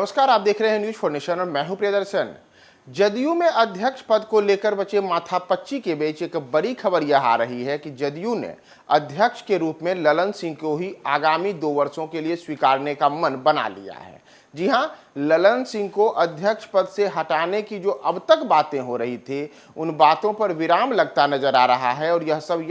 नमस्कार, आप देख रहे हैं न्यूज फॉर नेशन और मैं हूं प्रियदर्शन। जदयू में अध्यक्ष पद को लेकर बचे माथापच्ची के बीच एक बड़ी खबर यह आ रही है कि जदयू ने अध्यक्ष के रूप में ललन सिंह को ही आगामी 2 वर्षों के लिए स्वीकारने का मन बना लिया है। जी हां, ललन सिंह को अध्यक्ष पद से हटाने की जो अब तक बातें हो रही थी, उन बातों पर विराम लगता नजर आ रहा है। और यह सब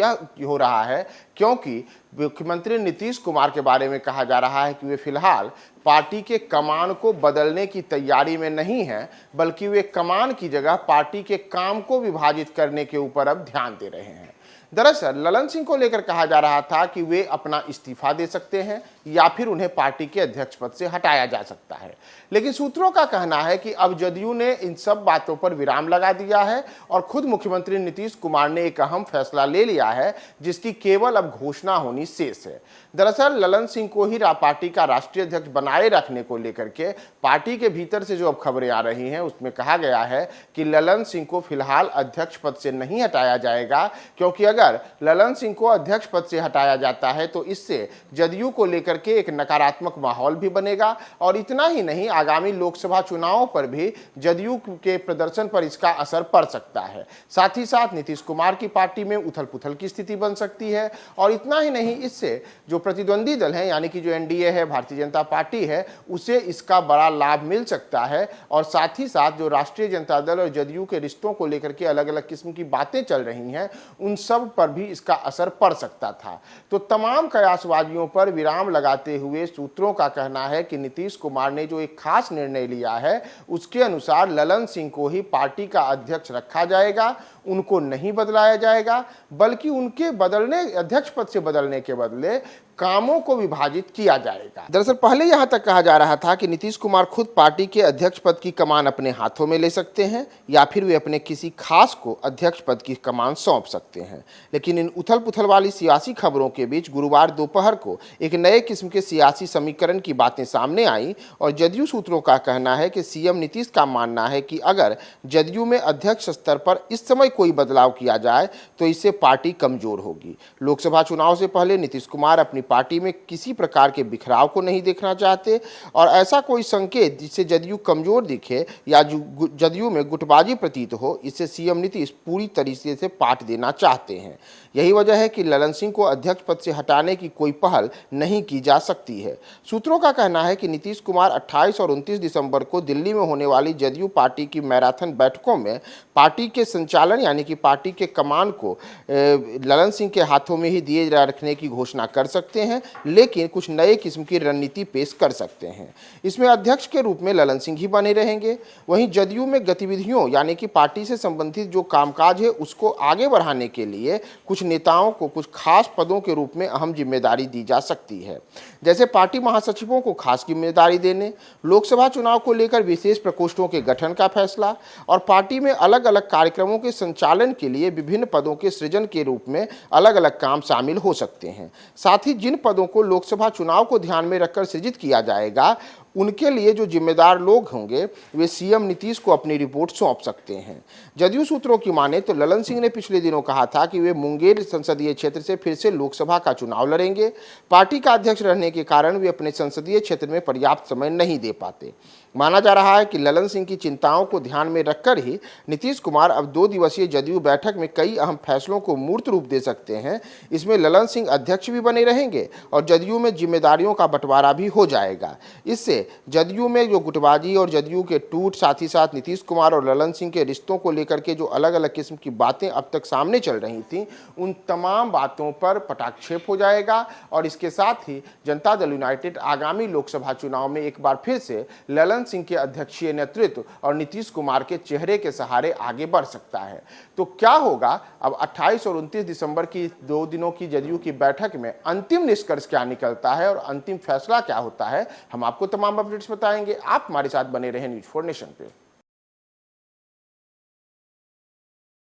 हो रहा है क्योंकि मुख्यमंत्री नीतीश कुमार के बारे में कहा जा रहा है कि वे फिलहाल पार्टी के कमान को बदलने की तैयारी में नहीं है, बल्कि वे कमान की जगह पार्टी के काम को विभाजित करने के ऊपर अब ध्यान दे रहे हैं। दरअसल ललन सिंह को लेकर कहा जा रहा था कि वे अपना इस्तीफा दे सकते हैं या फिर उन्हें पार्टी के अध्यक्ष पद से हटाया जा सकता है, लेकिन सूत्रों का कहना है कि अब जदयू ने इन सब बातों पर विराम लगा दिया है और खुद मुख्यमंत्री नीतीश कुमार ने एक अहम फैसला ले लिया है, जिसकी केवल अब घोषणा होनी शेष है। दरअसल ललन सिंह को ही पार्टी का राष्ट्रीय अध्यक्ष बनाए रखने को लेकर के पार्टी के भीतर से जो अब खबरें आ रही हैं, उसमें कहा गया है कि ललन सिंह को फिलहाल अध्यक्ष पद से नहीं हटाया जाएगा, क्योंकि अगर ललन सिंह को अध्यक्ष पद से हटाया जाता है तो इससे जदयू को लेकर के एक नकारात्मक माहौल भी बनेगा। और इतना ही नहीं, आगामी लोकसभा चुनावों पर भी जदयू के प्रदर्शन पर इसका असर पड़ सकता है। साथ ही साथ नीतीश कुमार की पार्टी में उथल पुथल की स्थिति बन सकती है। और इतना ही नहीं, इससे जो प्रतिद्वंदी दल है, यानी कि जो एनडीए है, भारतीय जनता पार्टी है, उसे इसका बड़ा लाभ मिल सकता है। और साथ ही साथ जो राष्ट्रीय जनता दल और जदयू के रिश्तों को लेकर के अलग अलग किस्म की बातें चल रही हैं, उन सब पर भी इसका असर पड़ सकता था। तो तमाम कयासबाजियों पर विराम लगाते हुए सूत्रों का कहना है कि नीतीश कुमार ने जो एक खास निर्णय लिया है, उसके अनुसार ललन सिंह को ही पार्टी का अध्यक्ष रखा जाएगा, उनको नहीं बदलाया जाएगा, बल्कि उनके अध्यक्ष पद से बदलने के बदले कामों को विभाजित किया जाएगा। दरअसल पहले यहां तक कहा जा रहा था कि नीतीश कुमार खुद पार्टी के अध्यक्ष पद की कमान अपने हाथों में ले सकते हैं या फिर वे अपने किसी खास को अध्यक्ष पद की कमान सौंप सकते हैं। लेकिन इन उथल पुथल वाली सियासी खबरों के बीच गुरुवार दोपहर को एक नए किस्म के सियासी समीकरण की बातें सामने आई और जदयू सूत्रों का कहना है कि सीएम नीतीश का मानना है कि अगर जदयू में अध्यक्ष स्तर पर इस समय कोई बदलाव किया जाए तो इससे पार्टी कमजोर होगी। लोकसभा चुनाव से पहले नीतीश कुमार अपनी पार्टी में किसी प्रकार के बिखराव को नहीं देखना चाहते और ऐसा कोई संकेत जिससे जदयू कमजोर दिखे या जदयू में गुटबाजी प्रतीत हो, इससे सीएम नीतीश पूरी तरीके से पाट देना चाहते हैं। यही वजह है कि ललन सिंह को अध्यक्ष पद से हटाने की कोई पहल नहीं की जा सकती है। सूत्रों का कहना है कि नीतीश कुमार 28 और 29 दिसंबर को दिल्ली में होने वाली जदयू पार्टी की मैराथन बैठकों में पार्टी के संचालन यानी कि पार्टी के कमान को ललन सिंह के हाथों में ही दिए रखने की घोषणा कर सकते हैं, लेकिन कुछ नए किस्म की रणनीति पेश कर सकते हैं। इसमें अध्यक्ष के रूप में ललन सिंह ही बने रहेंगे। वहीं जदयू में गतिविधियों यानी कि पार्टी से संबंधित जो कामकाज है उसको आगे बढ़ाने के लिए कुछ नेताओं को कुछ खास पदों के रूप में अहम जिम्मेदारी दी जा सकती है, जैसे पार्टी महासचिवों को खास जिम्मेदारी देने, लोकसभा चुनाव को लेकर विशेष प्रकोष्ठों के गठन का फैसला और पार्टी में अलग अलग कार्यक्रमों के संचालन के लिए विभिन्न पदों के सृजन के रूप में अलग अलग काम शामिल हो सकते हैं। साथ ही जिन पदों को लोकसभा चुनाव को ध्यान में रखकर सृजित किया जाएगा, उनके लिए जो जिम्मेदार लोग होंगे वे सीएम नीतीश को अपनी रिपोर्ट सौंप सकते हैं। जदयू सूत्रों की माने तो ललन सिंह ने पिछले दिनों कहा था कि वे मुंगेर संसदीय क्षेत्र से फिर से लोकसभा का चुनाव लड़ेंगे। पार्टी का अध्यक्ष रहने के कारण वे अपने संसदीय क्षेत्र में पर्याप्त समय नहीं दे पाते। माना जा रहा है कि ललन सिंह की चिंताओं को ध्यान में रखकर ही नीतीश कुमार अब 2 दिवसीय जदयू बैठक में कई अहम फैसलों को मूर्त रूप दे सकते हैं। इसमें ललन सिंह अध्यक्ष भी बने रहेंगे और जदयू में जिम्मेदारियों का बंटवारा भी हो जाएगा। इससे जदयू में जो गुटबाजी और जदयू के टूट, साथ ही साथ नीतीश कुमार और ललन सिंह के रिश्तों को लेकर के जो अलग अलग किस्म की बातें अब तक सामने चल रही थी, उन तमाम बातों पर पटाक्षेप हो जाएगा। और इसके साथ ही जनता दल यूनाइटेड आगामी लोकसभा चुनाव में एक बार फिर से ललन सिंह के अध्यक्षीय नेतृत्व और नीतीश कुमार के चेहरे के सहारे आगे बढ़ सकता है। तो क्या होगा अब 28 और 29 दिसंबर की 2 दिनों की जदयू की बैठक में अंतिम निष्कर्ष क्या निकलता है और अंतिम फैसला क्या होता है, हम आपको तमाम अपडेट्स बताएंगे। आप हमारे साथ बने रहें न्यूज फॉर नेशन पे।